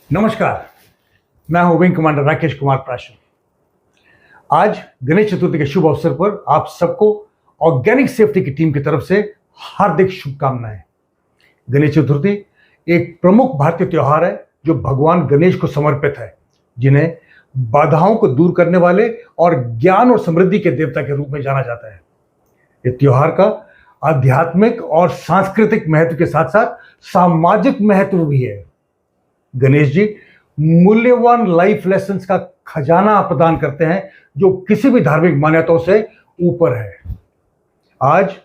नमस्कार। मैं हूं विंग कमांडर राकेश कुमार प्राशर। आज गणेश चतुर्थी के शुभ अवसर पर आप सबको ऑर्गेनिक सेफ्टी की टीम की तरफ से हार्दिक शुभकामनाएं। गणेश चतुर्थी एक प्रमुख भारतीय त्योहार है जो भगवान गणेश को समर्पित है, जिन्हें बाधाओं को दूर करने वाले और ज्ञान और समृद्धि के देवता के रूप में जाना जाता है। इस त्योहार का आध्यात्मिक और सांस्कृतिक महत्व के साथ साथ सामाजिक महत्व भी है। गणेश जी मूल्यवान लाइफ लेसन्स का खजाना प्रदान करते हैं जो किसी भी धार्मिक मान्यताओं से ऊपर है। आज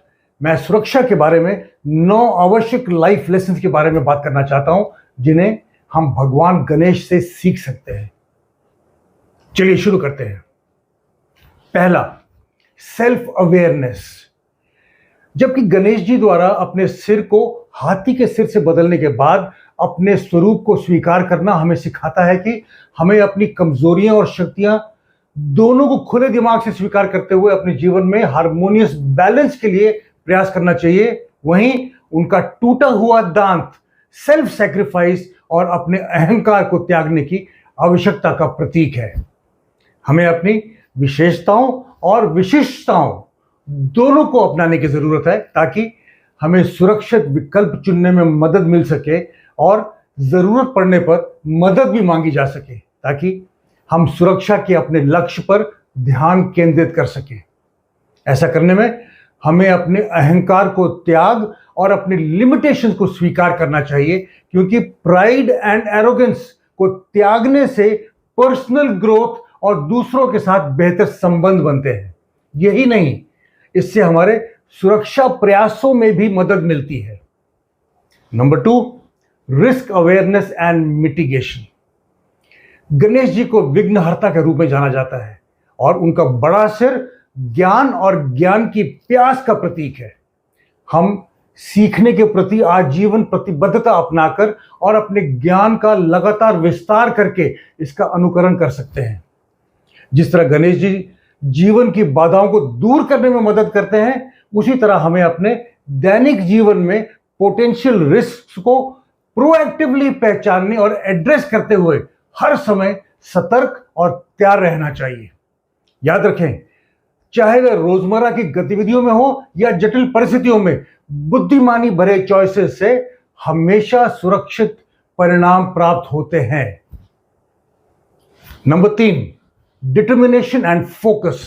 मैं सुरक्षा के बारे में 9 आवश्यक लाइफ लेसन्स के बारे में बात करना चाहता हूं जिन्हें हम भगवान गणेश से सीख सकते हैं। चलिए शुरू करते हैं। पहला, सेल्फ अवेयरनेस। जबकि गणेश जी द्वारा अपने सिर को हाथी के सिर से बदलने के बाद अपने स्वरूप को स्वीकार करना हमें सिखाता है कि हमें अपनी कमजोरियां और शक्तियां दोनों को खुले दिमाग से स्वीकार करते हुए अपने जीवन में हार्मोनियस बैलेंस के लिए प्रयास करना चाहिए। वहीं उनका टूटा हुआ दांत सेल्फ सैक्रिफाइस और अपने अहंकार को त्यागने की आवश्यकता का प्रतीक है। हमें अपनी विशेषताओं और विशिष्टताओं दोनों को अपनाने की जरूरत है ताकि हमें सुरक्षित विकल्प चुनने में मदद मिल सके और जरूरत पड़ने पर मदद भी मांगी जा सके, ताकि हम सुरक्षा के अपने लक्ष्य पर ध्यान केंद्रित कर सकें। ऐसा करने में हमें अपने अहंकार को त्याग और अपनी लिमिटेशंस को स्वीकार करना चाहिए, क्योंकि प्राइड एंड एरोगेंस को त्यागने से पर्सनल ग्रोथ और दूसरों के साथ बेहतर संबंध बनते हैं। यही नहीं, इससे हमारे सुरक्षा प्रयासों में भी मदद मिलती है। Number 2, risk awareness and mitigation. Ganesh ji को विघ्नहर्ता के रूप में जाना जाता है और उनका बड़ा सिर ज्ञान और ज्ञान की प्यास का प्रतीक है। हम सीखने के प्रति आजीवन प्रतिबद्धता अपनाकर और अपने ज्ञान का लगातार विस्तार करके इसका अनुकरण कर सकते हैं। जिस तरह गणेश जी जीवन की बाधाओं को दूर करने में मदद करते हैं, उसी तरह हमें अपने दैनिक जीवन में पोटेंशियल रिस्क को प्रोएक्टिवली पहचानने और एड्रेस करते हुए हर समय सतर्क और तैयार रहना चाहिए। याद रखें, चाहे वह रोजमर्रा की गतिविधियों में हो या जटिल परिस्थितियों में, बुद्धिमानी भरे चॉइसेस से हमेशा सुरक्षित परिणाम प्राप्त होते हैं। Number 3, determination and focus.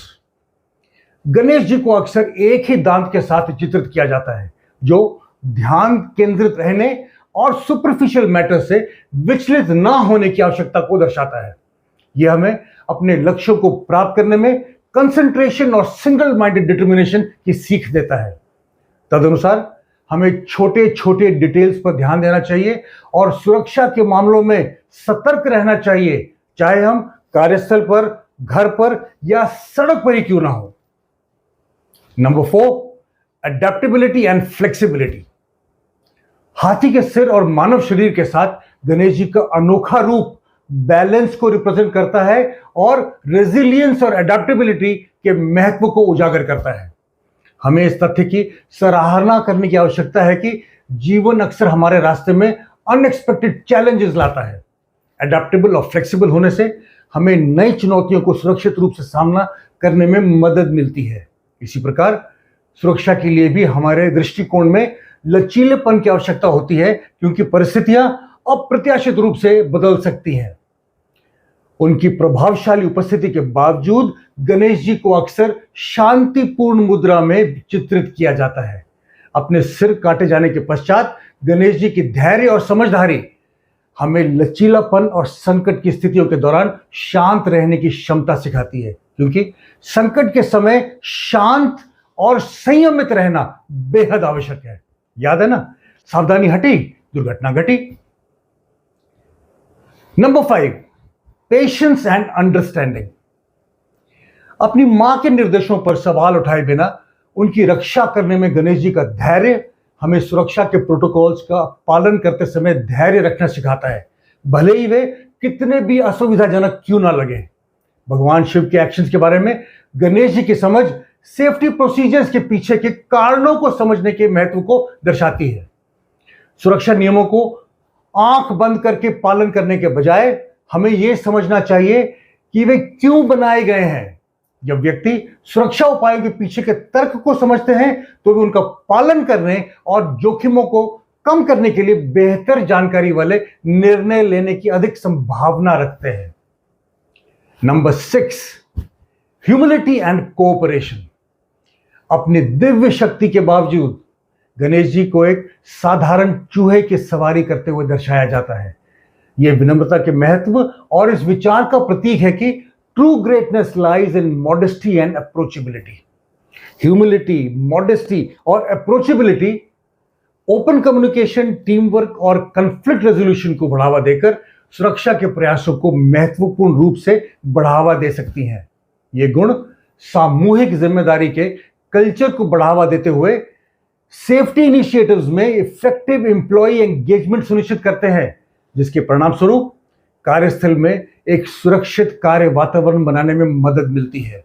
Ganesh ji को अक्सर एक ही दांत के साथ चित्रित किया जाता है, जो ध्यान केंद्रित रहने और सुपरफिशियल मैटर से विचलित ना होने की आवश्यकता को दर्शाता है। यह हमें अपने लक्ष्यों को प्राप्त करने में कंसंट्रेशन और सिंगल माइंडेड डिटर्मिनेशन की सीख देता है। तदनुसार हमें छोटे छोटे डिटेल्स पर ध्यान देना चाहिए और सुरक्षा के मामलों में सतर्क रहना चाहिए, चाहे हम कार्यस्थल पर, घर पर या सड़क पर ही क्यों ना हो। Number 4, adaptability and flexibility. हाथी के सिर और मानव शरीर के साथ गणेश जी का अनोखा रूप बैलेंस को रिप्रेजेंट करता है और रेजिलियंस और अडेप्टेबिलिटी के महत्व को उजागर करता है। हमें इस तथ्य की सराहना करने की आवश्यकता है कि जीवन अक्सर हमारे रास्ते में अनएक्सपेक्टेड चैलेंजेस लाता है। अडेप्टेबल और फ्लेक्सिबल होने से हमें नई चुनौतियों को सुरक्षित रूप से सामना करने में मदद मिलती है। इसी प्रकार सुरक्षा के लिए भी हमारे दृष्टिकोण में लचीलेपन की आवश्यकता होती है, क्योंकि परिस्थितियां अप्रत्याशित रूप से बदल सकती हैं। उनकी प्रभावशाली उपस्थिति के बावजूद गणेश जी को अक्सर शांतिपूर्ण मुद्रा में चित्रित किया जाता है। अपने सिर काटे जाने के पश्चात गणेश जी की धैर्य और समझदारी हमें लचीलापन और संकट की स्थितियों के दौरान शांत रहने की क्षमता सिखाती है, क्योंकि संकट के समय शांत और संयमित रहना बेहद आवश्यक है। याद है ना, सावधानी हटी दुर्घटना घटी। Number 5, patience and understanding. अपनी मां के निर्देशों पर सवाल उठाए बिना उनकी रक्षा करने में गणेश जी का धैर्य हमें सुरक्षा के प्रोटोकॉल्स का पालन करते समय धैर्य रखना सिखाता है, भले ही वे कितने भी असुविधाजनक क्यों ना लगे। भगवान शिव के एक्शंस के बारे में गणेश जी की समझ सेफ्टी प्रोसीजर्स के पीछे के कारणों को समझने के महत्व को दर्शाती है। सुरक्षा नियमों को आंख बंद करके पालन करने के बजाय हमें यह समझना चाहिए कि वे क्यों बनाए गए हैं। जब व्यक्ति सुरक्षा उपायों के पीछे के तर्क को समझते हैं तो वे उनका पालन करने और जोखिमों को कम करने के लिए बेहतर जानकारी वाले निर्णय लेने की अधिक संभावना रखते हैं। Number 6, humility and cooperation. अपनी दिव्य शक्ति के बावजूद गणेश जी को एक साधारण चूहे की सवारी करते हुए दर्शाया जाता है। यह विनम्रता के महत्व और इस विचार का प्रतीक है कि true greatness lies in modesty and approachability. Humility, modesty और approachability open communication, team work और कंफ्लिक्ट रेजोल्यूशन को बढ़ावा देकर सुरक्षा के प्रयासों को महत्वपूर्ण रूप से बढ़ावा दे सकती हैं। ये गुण सामूहिक जिम्मेदारी के कल्चर को बढ़ावा देते हुए सेफ्टी इनिशिएटिव्स में इफेक्टिव एम्प्लॉय एंगेजमेंट सुनिश्चित करते हैं, जिसके परिणाम स्वरूप कार्यस्थल में एक सुरक्षित कार्य वातावरण बनाने में मदद मिलती है।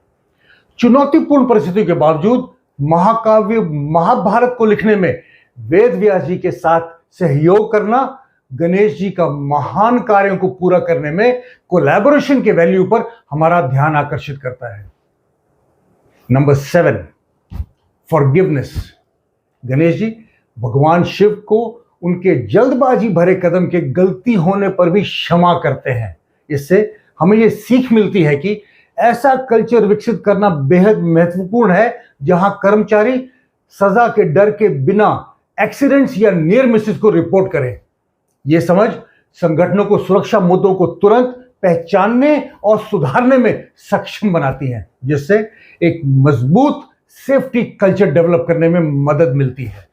चुनौतीपूर्ण परिस्थितियों के बावजूद महाकाव्य महाभारत को लिखने में वेद व्यास जी के साथ सहयोग करना गणेश जी का महान कार्यों को पूरा करने में कोलैबोरेशन के वैल्यू पर हमारा ध्यान आकर्षित करता है। Number 7, forgiveness. गणेश जी भगवान शिव को उनके जल्दबाजी भरे कदम के गलती होने पर भी क्षमा करते हैं। इससे हमें यह सीख मिलती है कि ऐसा कल्चर विकसित करना बेहद महत्वपूर्ण है जहां कर्मचारी सजा के डर के बिना एक्सीडेंट्स या नियर मिसेस को रिपोर्ट करें। यह समझ संगठनों को सुरक्षा मुद्दों को तुरंत पहचानने और सुधारने में सक्षम बनाती है, जिससे एक मजबूत सेफ्टी कल्चर डेवलप करने में मदद मिलती है।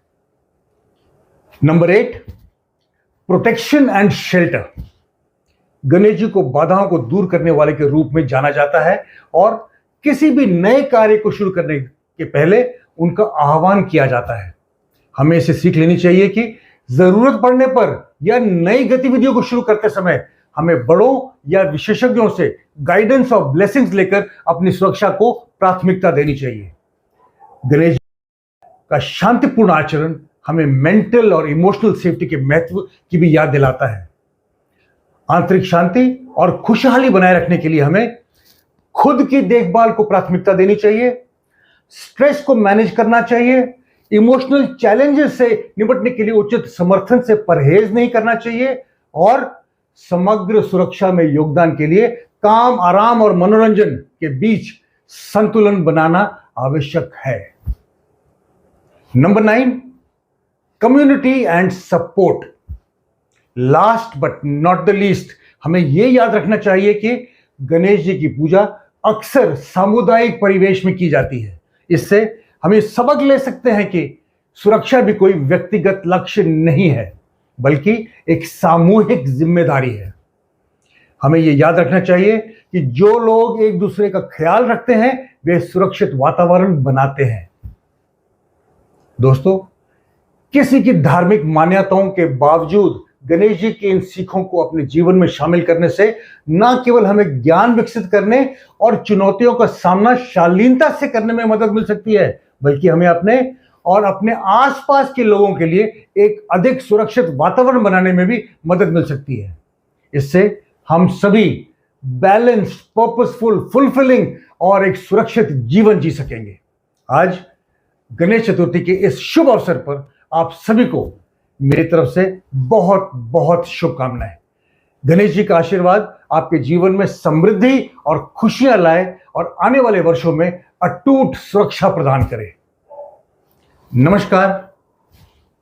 Number 8, protection and shelter. Ganesh ji को बाधाओं को दूर करने वाले के रूप में जाना जाता है और किसी भी नए कार्य को शुरू करने के पहले उनका आह्वान किया जाता है। हमें इसे सीख लेनी चाहिए कि जरूरत पड़ने पर या नई गतिविधियों को शुरू करते समय हमें बड़ों या विशेषज्ञों से गाइडेंस और ब्लेसिंग्स लेकर अपनी सुरक्षा को प्राथमिकता देनी चाहिए। गणेश का शांतिपूर्ण आचरण हमें मेंटल और इमोशनल सेफ्टी के महत्व की भी याद दिलाता है। आंतरिक शांति और खुशहाली बनाए रखने के लिए हमें खुद की देखभाल को प्राथमिकता देनी चाहिए, स्ट्रेस को मैनेज करना चाहिए, इमोशनल चैलेंजेस से निपटने के लिए उचित समर्थन से परहेज नहीं करना चाहिए और समग्र सुरक्षा में योगदान के लिए काम, आराम और मनोरंजन के बीच संतुलन बनाना आवश्यक है। Number 9, community and support. Last but not the least, हमें यह याद रखना चाहिए कि गणेश जी की पूजा अक्सर सामुदायिक परिवेश में की जाती है। इससे हम सबक ले सकते हैं कि सुरक्षा भी कोई व्यक्तिगत लक्ष्य नहीं है, बल्कि एक सामूहिक जिम्मेदारी है। हमें यह याद रखना चाहिए कि जो लोग एक दूसरे का ख्याल रखते हैं वे सुरक्षित वातावरण बनाते हैं। दोस्तों, किसी की धार्मिक मान्यताओं के बावजूद गणेश जी की इन सीखों को अपने जीवन में शामिल करने से न केवल हमें ज्ञान विकसित करने और चुनौतियों का सामना शालीनता से करने में मदद मिल सकती है, बल्कि हमें अपने और अपने आसपास के लोगों के लिए एक अधिक सुरक्षित वातावरण बनाने में भी मदद मिल सकती है। इससे हम सभी बैलेंस्ड, पर्पसफुल, फुलफिलिंग और एक सुरक्षित जीवन जी सकेंगे। आज गणेश चतुर्थी के इस शुभ अवसर पर आप सभी को मेरी तरफ से बहुत बहुत शुभकामनाएं। गणेश जी का आशीर्वाद आपके जीवन में समृद्धि और खुशियां लाए और आने वाले वर्षों में अटूट सुरक्षा प्रदान करे। नमस्कार,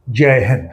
जय हिंद।